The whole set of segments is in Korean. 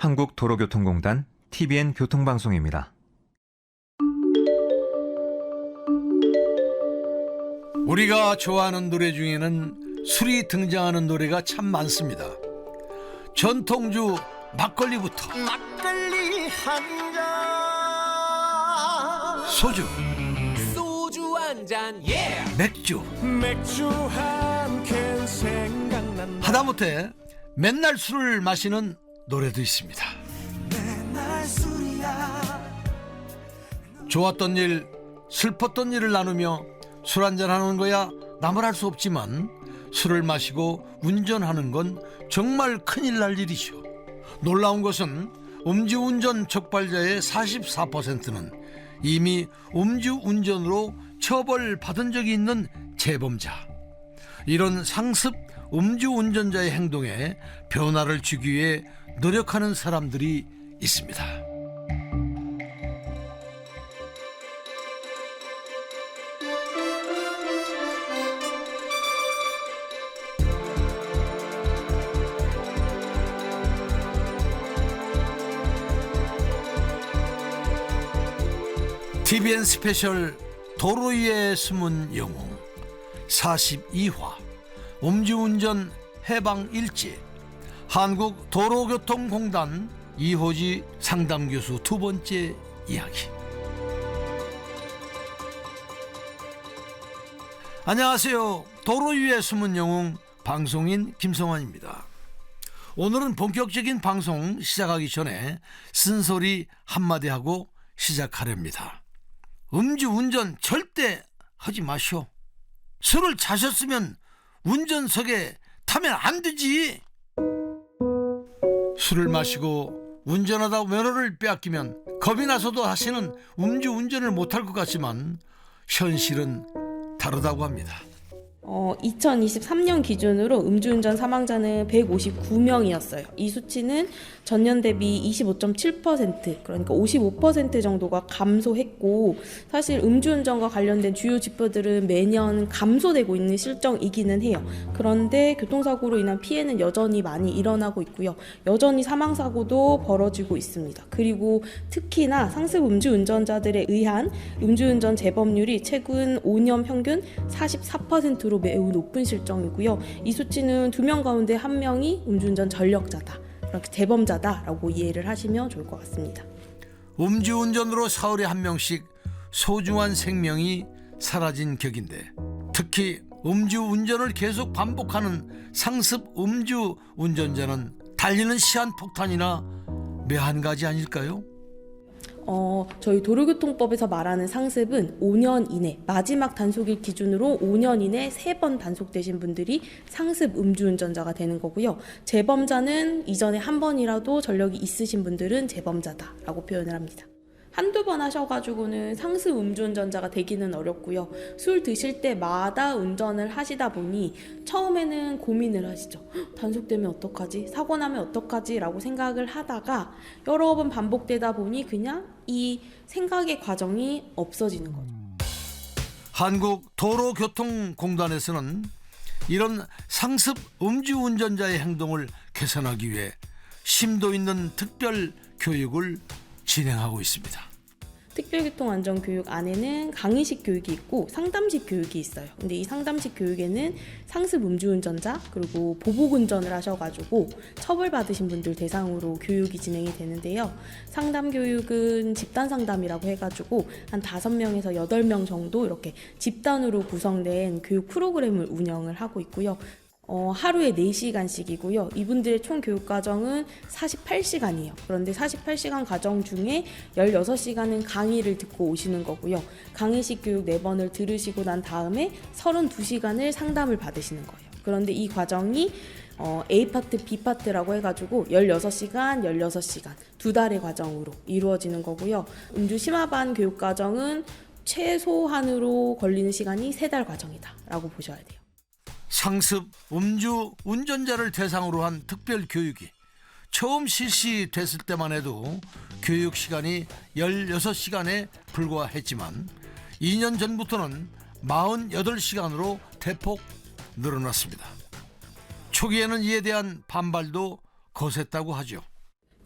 한국도로교통공단 TBN 교통방송입니다. 우리가 좋아하는 노래 중에는 술이 등장하는 노래가 참 많습니다. 전통주 막걸리부터 막걸리 한 잔, 소주, 소주 한 잔, 맥주, 맥주 한 캔 생각난다. 하다못해 맨날 술을 마시는 노래도 있습니다. 맨날 술이야. 좋았던 일, 슬펐던 일을 나누며 술 한잔하는 거야 남을 할 수 없지만 술을 마시고 운전하는 건 정말 큰일 날 일이죠. 놀라운 것은 음주운전 적발자의 44%는 이미 음주운전으로 처벌받은 적이 있는 재범자. 이런 상습 음주운전자의 행동에 변화를 주기 위해 노력하는 사람들이 있습니다. TBN 스페셜 도로 위의 숨은 영웅 42화 음주운전 해방 일지, 한국도로교통공단 이호지 상담교수 두 번째 이야기. 안녕하세요. 도로 위의 숨은 영웅 방송인 김성환입니다. 오늘은 본격적인 방송 시작하기 전에 쓴소리 한마디 하고 시작하렵니다. 음주운전 절대 하지 마시오. 술을 자셨으면 운전석에 타면 안 되지. 술을 마시고 운전하다 면허를 빼앗기면 겁이 나서도 하시는 음주운전을 못할 것 같지만 현실은 다르다고 합니다. 2023년 기준으로 음주운전 사망자는 159명이었어요. 이 수치는 전년 대비 25.7%, 그러니까 55% 정도가 감소했고, 사실 음주운전과 관련된 주요 지표들은 매년 감소되고 있는 실정이기는 해요. 그런데 교통사고로 인한 피해는 여전히 많이 일어나고 있고요. 여전히 사망사고도 벌어지고 있습니다. 그리고 특히나 상습 음주운전자들에 의한 음주운전 재범률이 최근 5년 평균 44%로 매우 높은 실정이고요. 이 수치는 2명 가운데 1명이 음주운전 전력자다, 그렇게 재범자다라고 이해를 하시면 좋을 것 같습니다. 음주운전으로 사흘에 1명씩 소중한 생명이 사라진 격인데, 특히 음주운전을 계속 반복하는 상습 음주운전자는 달리는 시한폭탄이나 매한가지 아닐까요? 저희 도로교통법에서 말하는 상습은 5년 이내, 마지막 단속일 기준으로 5년 이내 3번 단속되신 분들이 상습 음주운전자가 되는 거고요. 재범자는 이전에 한 번이라도 전력이 있으신 분들은 재범자다라고 표현을 합니다. 한두 번 하셔가지고는 상습 음주운전자가 되기는 어렵고요. 술 드실 때마다 운전을 하시다 보니 처음에는 고민을 하시죠. 단속되면 어떡하지? 사고 나면 어떡하지? 라고 생각을 하다가 여러 번 반복되다 보니 그냥 이 생각의 과정이 없어지는 거죠. 한국도로교통공단에서는 이런 상습 음주운전자의 행동을 개선하기 위해 심도 있는 특별 교육을 진행하고 있습니다. 특별교통안전교육 안에는 강의식 교육이 있고 상담식 교육이 있어요. 근데 이 상담식 교육에는 상습 음주운전자 그리고 보복운전을 하셔가지고 처벌받으신 분들 대상으로 교육이 진행이 되는데요. 상담교육은 집단상담이라고 해가지고 한 5명에서 8명 정도 이렇게 집단으로 구성된 교육 프로그램을 운영을 하고 있고요. 하루에 4시간씩이고요. 이분들의 총 교육 과정은 48시간이에요. 그런데 48시간 과정 중에 16시간은 강의를 듣고 오시는 거고요. 강의식 교육 4번을 들으시고 난 다음에 32시간을 상담을 받으시는 거예요. 그런데 이 과정이 A파트, B파트라고 해가지고 16시간, 16시간 2달의 과정으로 이루어지는 거고요. 음주 심화반 교육 과정은 최소한으로 걸리는 시간이 3달 과정이다 라고 보셔야 돼요. 상습 음주 운전자를 대상으로 한 특별 교육이 처음 실시됐을 때만 해도 교육 시간이 16시간에 불과했지만 2년 전부터는 48시간으로 대폭 늘어났습니다. 초기에는 이에 대한 반발도 거셌다고 하죠.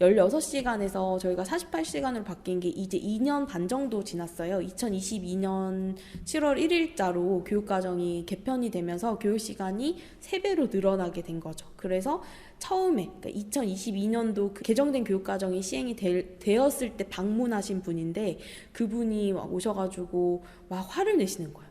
16시간에서 저희가 48시간으로 바뀐 게 이제 2년 반 정도 지났어요. 2022년 7월 1일자로 교육과정이 개편이 되면서 교육시간이 3배로 늘어나게 된 거죠. 그래서 처음에 그러니까 2022년도 그 개정된 교육과정이 시행이 되었을 때 방문하신 분인데 그분이 막 오셔가지고 막 화를 내시는 거예요.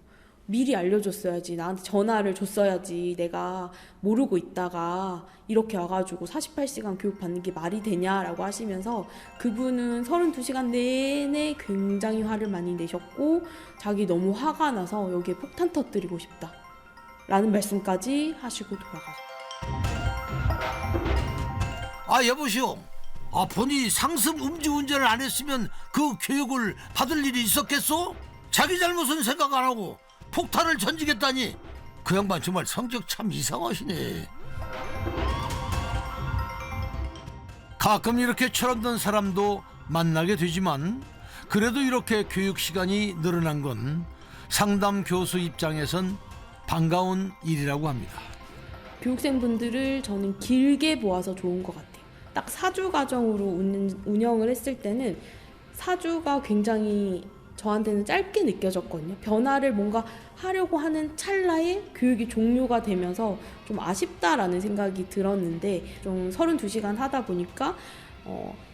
미리 알려줬어야지, 나한테 전화를 줬어야지, 내가 모르고 있다가 이렇게 와가지고 48시간 교육 받는 게 말이 되냐라고 하시면서 그분은 32시간 내내 굉장히 화를 많이 내셨고 자기 너무 화가 나서 여기에 폭탄 터뜨리고 싶다 라는 말씀까지 하시고 돌아가셨어요. 아 여보시오. 본인이 상습 음주운전을 안 했으면 그 교육을 받을 일이 있었겠소? 자기 잘못은 생각 안 하고 폭탄을 던지겠다니. 그 양반 정말 성격 참 이상하시네. 가끔 이렇게 철없는 사람도 만나게 되지만 그래도 이렇게 교육 시간이 늘어난 건 상담 교수 입장에선 반가운 일이라고 합니다. 교육생분들을 저는 길게 보아서 좋은 것 같아요. 딱 4주 과정으로 운영을 했을 때는 4주가 굉장히 저한테는 짧게 느껴졌거든요. 변화를 뭔가 하려고 하는 찰나에 교육이 종료가 되면서 좀 아쉽다라는 생각이 들었는데 좀 32시간 하다 보니까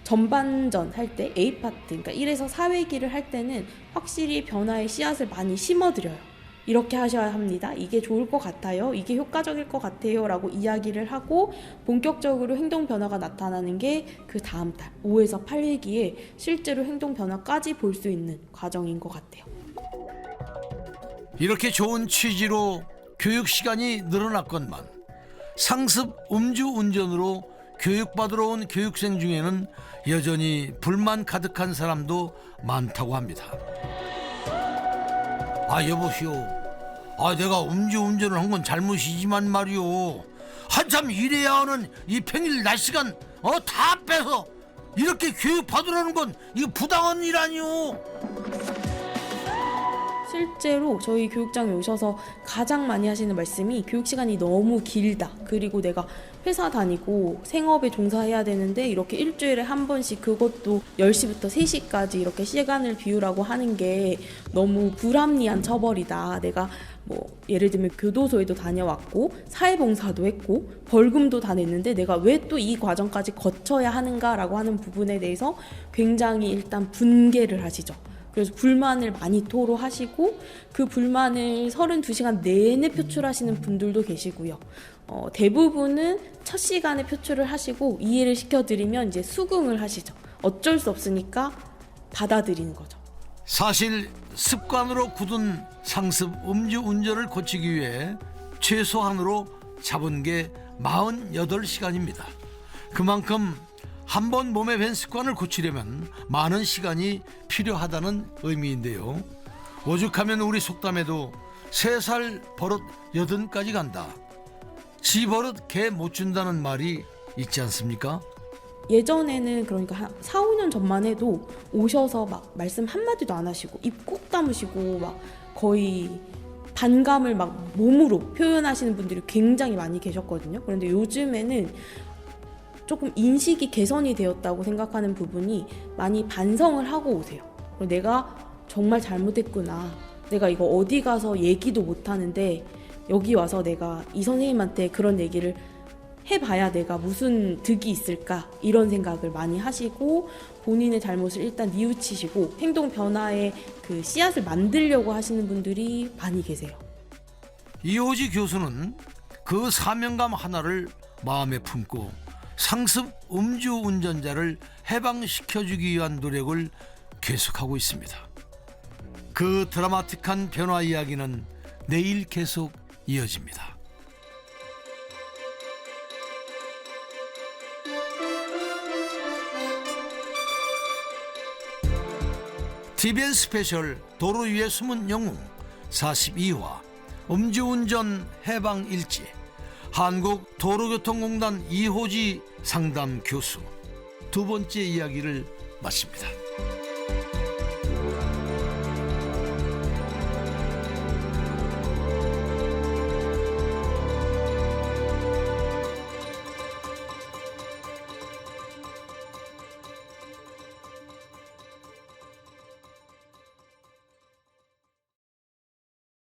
전반전 할 때 A파트, 그러니까 1에서 4회기를 할 때는 확실히 변화의 씨앗을 많이 심어드려요. 이렇게 하셔야 합니다. 이게 좋을 것 같아요. 이게 효과적일 것 같아요. 라고 이야기를 하고 본격적으로 행동 변화가 나타나는 게 그 다음 달 5에서 8회기에 실제로 행동 변화까지 볼 수 있는 과정인 것 같아요. 이렇게 좋은 취지로 교육 시간이 늘어났건만 상습 음주운전으로 교육받으러 온 교육생 중에는 여전히 불만 가득한 사람도 많다고 합니다. 여보시오. 내가 음주운전을 한 건 잘못이지만 말이오. 한참 일해야 하는 이 평일 낮 시간 다 빼서 이렇게 교육 받으라는 건 이거 부당한 일 아니오. 실제로 저희 교육장에 오셔서 가장 많이 하시는 말씀이 교육 시간이 너무 길다. 그리고 내가 회사 다니고 생업에 종사해야 되는데 이렇게 일주일에 한 번씩 그것도 10시부터 3시까지 이렇게 시간을 비우라고 하는 게 너무 불합리한 처벌이다. 내가 예를 들면 교도소에도 다녀왔고 사회봉사도 했고 벌금도 다 냈는데 내가 왜 또 이 과정까지 거쳐야 하는가라고 하는 부분에 대해서 굉장히 일단 분개를 하시죠. 그래서 불만을 많이 토로하시고 그 불만을 32시간 내내 표출하시는 분들도 계시고요. 대부분은 첫 시간에 표출을 하시고 이해를 시켜드리면 이제 수긍을 하시죠. 어쩔 수 없으니까 받아들이는 거죠. 사실 습관으로 굳은 상습 음주운전을 고치기 위해 최소한으로 잡은 게 48시간입니다. 그만큼 한 번 몸에 밴 습관을 고치려면 많은 시간이 필요하다는 의미인데요. 오죽하면 우리 속담에도 3살 버릇 80까지 간다. 지 버릇 개 못 준다는 말이 있지 않습니까? 예전에는 그러니까 한 4, 5년 전만 해도 오셔서 막 말씀 한마디도 안 하시고 입 꾹 다무시고 막 거의 반감을 막 몸으로 표현하시는 분들이 굉장히 많이 계셨거든요. 그런데 요즘에는 조금 인식이 개선이 되었다고 생각하는 부분이 많이 반성을 하고 오세요. 내가 정말 잘못했구나. 내가 이거 어디 가서 얘기도 못하는데 여기 와서 내가 이 선생님한테 그런 얘기를 해봐야 내가 무슨 득이 있을까 이런 생각을 많이 하시고 본인의 잘못을 일단 뉘우치시고 행동 변화의 그 씨앗을 만들려고 하시는 분들이 많이 계세요. 이호지 교수는 그 사명감 하나를 마음에 품고 상습 음주운전자를 해방시켜주기 위한 노력을 계속하고 있습니다. 그 드라마틱한 변화 이야기는 내일 계속 이어집니다. TVN 스페셜 도로 위의 숨은 영웅 42화 음주운전 해방일지 한국도로교통공단 이호지 상담 교수 두 번째 이야기를 마칩니다.